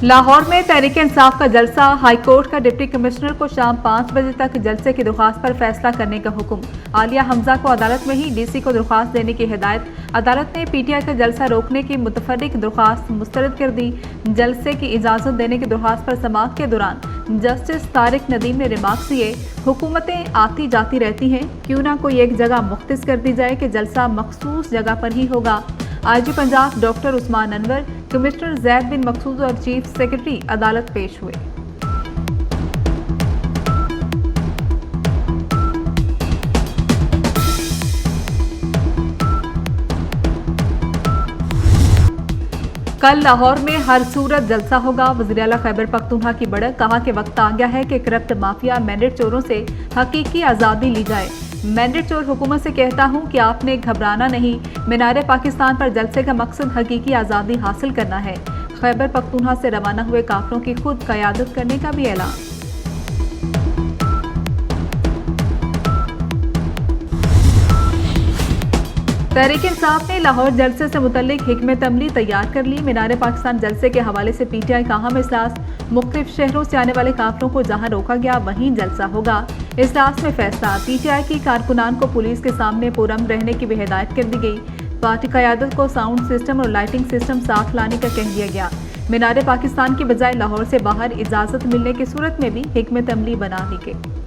लाहौर में तहरीक इंसाफ का जलसा। हाईकोर्ट का डिप्टी कमिश्नर को शाम 5 बजे तक जलसे की दरख्वास्त पर फैसला करने का हुक्म। आलिया हमजा को अदालत में ही डीसी को दरख्वास्त देने की हिदायत। अदालत ने पीटीआई का जलसा रोकने की मुतफर्रिक दरख्वास्त मुस्तरद कर दी। जलसे की इजाजत देने की दरख्वास्त पर समाअत के दौरान जस्टिस तारिक नदीम ने रिमार्क्स दिए, हुकूमतें आती जाती रहती हैं, क्यों ना कोई एक जगह मुख्तिस कर दी जाए कि जलसा मखसूस जगह पर ही होगा। IG Punjab doctor Usman Anwar, commissioner Zaid bin Maqsood और चीफ सेक्रेटरी अदालत पेश हुए। कल लाहौर में हर सूरत जलसा होगा। वज़ीर आला खैबर पख्तूनख्वा की बढ़त, कहा कि वक्त आ गया है कि करप्ट माफिया मैंडेट चोरों से हकीकी आज़ादी ली जाए। मैंडेट चोर हुकूमत से कहता हूं कि आपने घबराना नहीं। मीनारे पाकिस्तान पर जलसे का मकसद हकीकी आज़ादी हासिल करना है। खैबर पख्तूनख्वा से रवाना हुए काफिलों की खुद क़यादत करने का भी ऐलान। तहरीक इंसाफ ने लाहौर जलसे से मुतल्लिक हिकमत अमली तैयार कर ली। मीनारे पाकिस्तान जलसे के हवाले से पीटीआई का अहम इजलास। मुख्तलिफ शहरों से आने वाले काफिलों को जहां रोका गया वहीं जलसा होगा। इजलास में फैसला, पीटीआई की कारकुनान को पुलिस के सामने पुरअमन रहने की भी हिदायत कर दी गई। पार्टी क़यादत को साउंड सिस्टम और लाइटिंग सिस्टम साथ लाने का कह दिया गया। मीनारे पाकिस्तान की बजाय लाहौर से बाहर इजाज़त मिलने की सूरत में भी हिकमत अमली बना दी गई।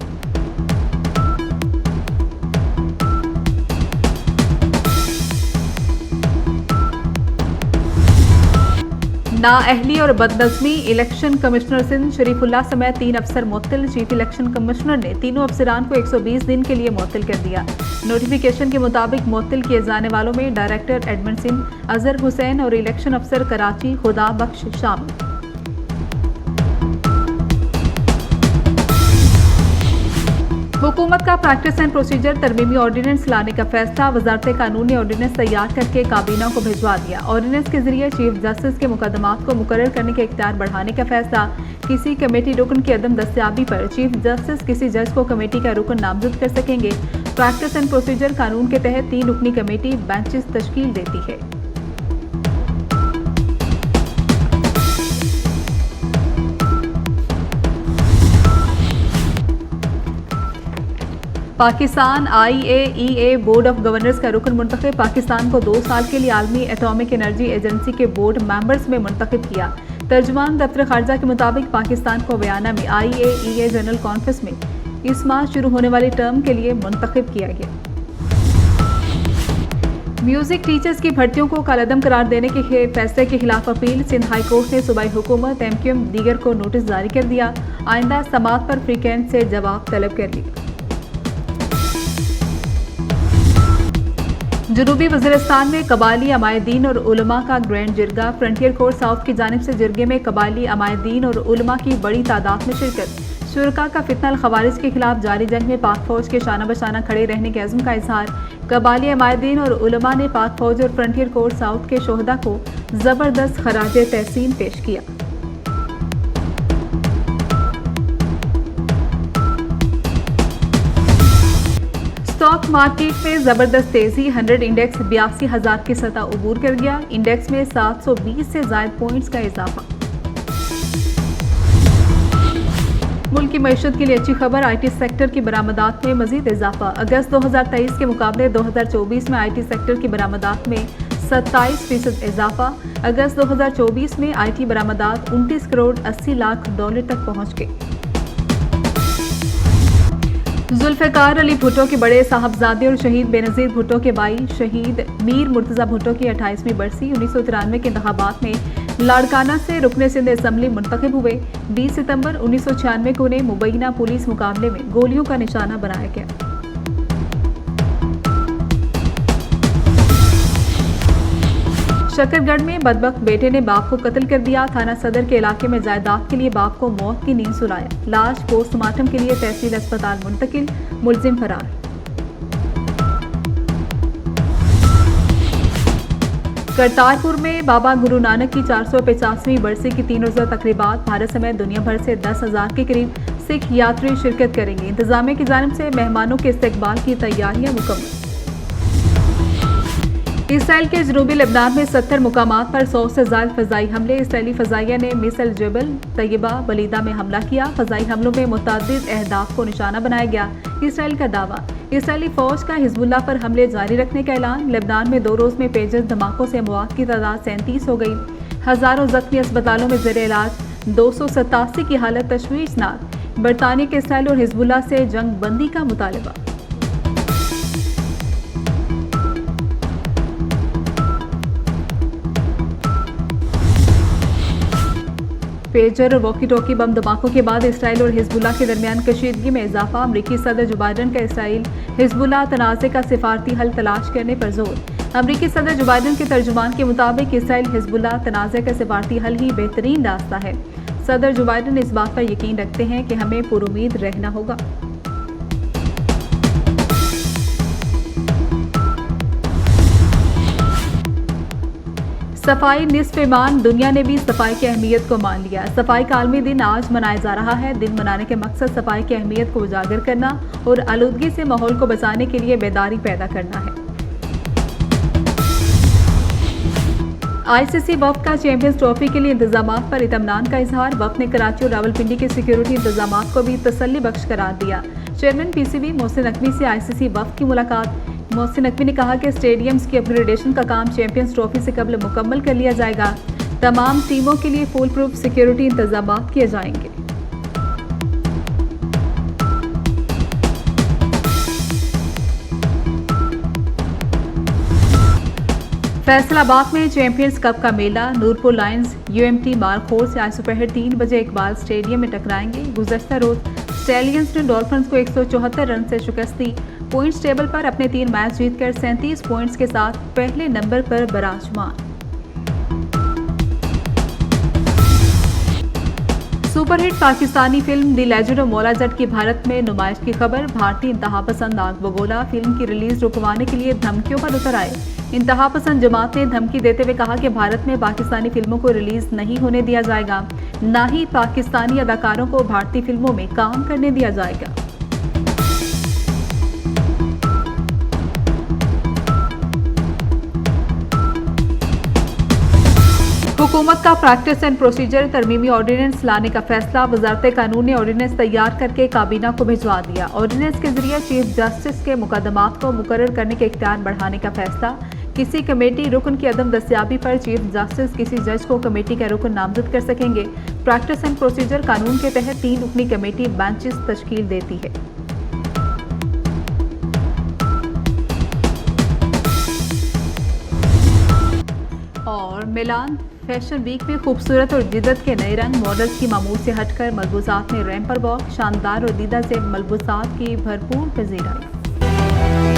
नाअहली और बदनज़मी, इलेक्शन कमिश्नर सिंध शरीफुल्लाह समेत 3 अफसर मुअत्तल। चीफ इलेक्शन कमिश्नर ने तीनों अफसरान को 120 दिन के लिए मुअत्तल कर दिया। नोटिफिकेशन के मुताबिक मुअत्तल किए जाने वालों में डायरेक्टर एडमिन सिंध, अजहर हुसैन और इलेक्शन अफसर कराची खुदा बख्श शामिल। हुकूमत का प्रैक्टिस एंड प्रोसीजर तरमीमी ऑर्डिनेंस लाने का फैसला। वजारत कानून ने ऑर्डिनेंस तैयार करके काबीना को भिजवा दिया। ऑर्डिनेंस के जरिए चीफ जस्टिस के मुकदमात को मुकर्रर करने के इख्तियार बढ़ाने का फैसला। किसी कमेटी रुकन की अदम दस्तयाबी पर चीफ जस्टिस किसी जज को कमेटी का रुकन नामजद कर सकेंगे। प्रैक्टिस एंड प्रोसीजर कानून के तहत 3 रुकनी कमेटी बेंचेस तश्कील देती है। Pakistan IAEA board of governors का रुकन मुंतखब। पाकिस्तान को 2 साल के लिए आलमी एटॉमिक एनर्जी एजेंसी के बोर्ड मेंबर्स में मुंतखब किया। तर्जुमान दफ्तर खारजा के मुताबिक पाकिस्तान को बयाना में IAEA जनरल कॉन्फ्रेंस में इस माह शुरू होने वाली टर्म के लिए मुंतखब किया गया। म्यूजिक टीचर्स की भर्तियों को कालअदम करार देने के फैसले के खिलाफ अपील। सिंध हाई कोर्ट ने सूबाई हुकूमत, MQM दीगर को नोटिस जारी कर दिया। आइंदा समाअत पर फ्रीकेंट से जवाब तलब कर लिया। जनूबी वज़ीरिस्तान में कबायली अमायदीन और उलमा का ग्रैंड जिरगा। फ्रंटियर कोर्ट साउथ की जानिब से जिरगे में कबायली अमायदीन और उलमा की बड़ी तादाद में शिरकत। शुरका का फितनल खवारिज के खिलाफ जारी जंग में पाक फौज के शाना बशाना खड़े रहने के अज़्म का इजहार। कबायली अमायदीन और उलमा ने पाक फौज और फ्रंटियर कोर्ट साउथ के शोहदा को ज़बरदस्त खराज तहसीन पेश किया। स्टॉक मार्केट में जबरदस्त तेजी। 100 इंडेक्स 82,000 की सतह उबूर कर गया। इंडेक्स में 720 से ज़ायद पॉइंट्स का इजाफा। मुल्क की मईशत के लिए अच्छी खबर, IT सेक्टर की बरामदात में मजीद इजाफा। अगस्त 2023 के मुकाबले 2024 में IT सेक्टर की बरामदात में 27% इजाफा। अगस्त 2024 में IT बरामदात 29 करोड़ 80 लाख डॉलर तक पहुँच गई। जुल्फ़िकार अली भुट्टो के बड़े साहबजादे और शहीद बेनज़ीर भुट्टो के भाई शहीद मीर मुर्तज़ा भुट्टो की 28वीं बरसी। 1993 के इंतखाबात में लाड़काना से रुकने सिंध असम्बली मुंतखब हुए। 20 सितंबर 1996 को उन्हें मुबैना पुलिस मुकाबले में गोलियों का निशाना बनाया गया। शकरगढ़ में बदबख्त बेटे ने बाप को कत्ल कर दिया। थाना सदर के इलाके में जायदाद के लिए बाप को मौत की नींद सुलाया। लाश पोस्टमार्टम के लिए तहसील अस्पताल मुंतकिल, मुलजिम फरार। करतारपुर में बाबा गुरु नानक की 450वीं बरसी की 3 रोज़ा तकरीबात। भारत समेत दुनिया भर से 10,000 के करीब सिख यात्री शिरकत करेंगे। इंतजामिया की जानिब से मेहमानों के इस्तकबाल की तैयारियां मुकम्मल। इसराइल के जनूबी लेबनान में 70 मुकामात पर 100 से ज्यादा फजाई हमले। इसराइली फजाइया ने मिसल जबल तैयबा बलीदा में हमला किया। फजाई हमलों में मुतअद्दिद अहदाफ को निशाना बनाया गया। इसराइल का दावा। इसराइली फौज का हिजबुल्लाह पर हमले जारी रखने का ऐलान। लेबनान में 2 रोज में पेजर धमाकों से अमवात की तादाद 37 हो गई। हजारों जख्मी अस्पतालों में जेर इलाज। 287 की हालत तशवीशनाक। बरतानिया के इसराइल और हिजबुल्लाह से जंग बंदी का मुतालबा। पेजर और वॉकी टॉकी बम धमाकों के बाद इसराइल और हिजबुल्लाह के दरमियान कशीदगी में इजाफा। अमरीकी सदर जो बाइडन का इसराइल हिजबुल्लाह तनाज़े का सिफारती हल तलाश करने पर जोर। अमरीकी सदर जो बाइडन के तर्जुमान के मुताबिक इसराइल हिजबुल्लाह तनाज़े का सिफारती हल ही बेहतरीन रास्ता है। सदर जो बाइडन इस बात पर यकीन रखते हैं कि हमें पुरुमीद रहना होगा। सफाई निस्फ ईमान। दुनिया ने भी सफाई की अहमियत को मान लिया। सफाई का आलमी दिन आज मनाया जा रहा है। दिन मनाने के मकसद सफाई की अहमियत को उजागर करना और आलूदगी से माहौल को बचाने के लिए बेदारी पैदा करना है। आईसीसी वफ़द का चैंपियंस ट्रॉफी के लिए इंतजामात पर इत्मीनान का इजहार। वफ़द ने कराची और रावलपिंडी के सिक्योरिटी इंतजामात को भी तसल्ली बख्श करार दिया। चेयरमैन पीसीबी मोहसिन नकवी से आईसीसी वफ़द की मुलाकात। मोहसिन नकवी ने कहा कि स्टेडियम्स की अपग्रेडेशन का काम चैंपियंस ट्रॉफी से कबल मुकम्मल कर लिया जाएगा। तमाम टीमों के लिए फुल प्रूफ सिक्योरिटी इंतजामात किए जाएंगे। फैसलाबाद में चैंपियंस कप का मेला। नूरपुर लायंस यूएमटी मालखोर से आज दोपहर 3 बजे इकबाल स्टेडियम में टकराएंगे। गुज़श्ता रोज स्टैलियंस ने डॉल्फिन्स को 174 रन से शिकस्त दी। पॉइंट्स टेबल पर अपने 3 मैच जीतकर 37 पॉइंट्स के साथ पहले नंबर पर विराजमान। Superhit Pakistani film the legend of Maula Jatt की भारत में नुमाइश की खबर। भारतीय इंतहा पसंद आग बगोला फिल्म की रिलीज रुकवाने के लिए धमकियों पर उतर आए। इंतहा पसंद जमात ने धमकी देते हुए कहा कि भारत में पाकिस्तानी फिल्मों को रिलीज नहीं होने दिया जाएगा, न ही पाकिस्तानी अदाकारों को भारतीय फिल्मों में काम करने दिया जाएगा। हुकूमत का प्रैक्टिस एंड प्रोसीजर तरमीमी ऑर्डिनेंस लाने का फैसला। वजारत कानून ने ऑर्डिनेंस तैयार करके काबीना को भिजवा दिया। ऑर्डिनेंस के जरिए चीफ जस्टिस के मुकदमात को मुकर्रर करने के इख्तियार बढ़ाने का फैसला। किसी कमेटी रुकन की अदम दस्तियाबी पर चीफ जस्टिस किसी जज को कमेटी का रुकन नामजद कर सकेंगे। प्रैक्टिस एंड प्रोसीजर कानून के तहत 3 रुकनी कमेटी बेंचेस तश्कील देती है। और मिलान फैशन वीक में खूबसूरत और जिद्दत के नए रंग। मॉडल्स की मामूल से हटकर मलबूसात में रैंपर वॉक। शानदार और दीदा से मलबूसात की भरपूर पजीराई।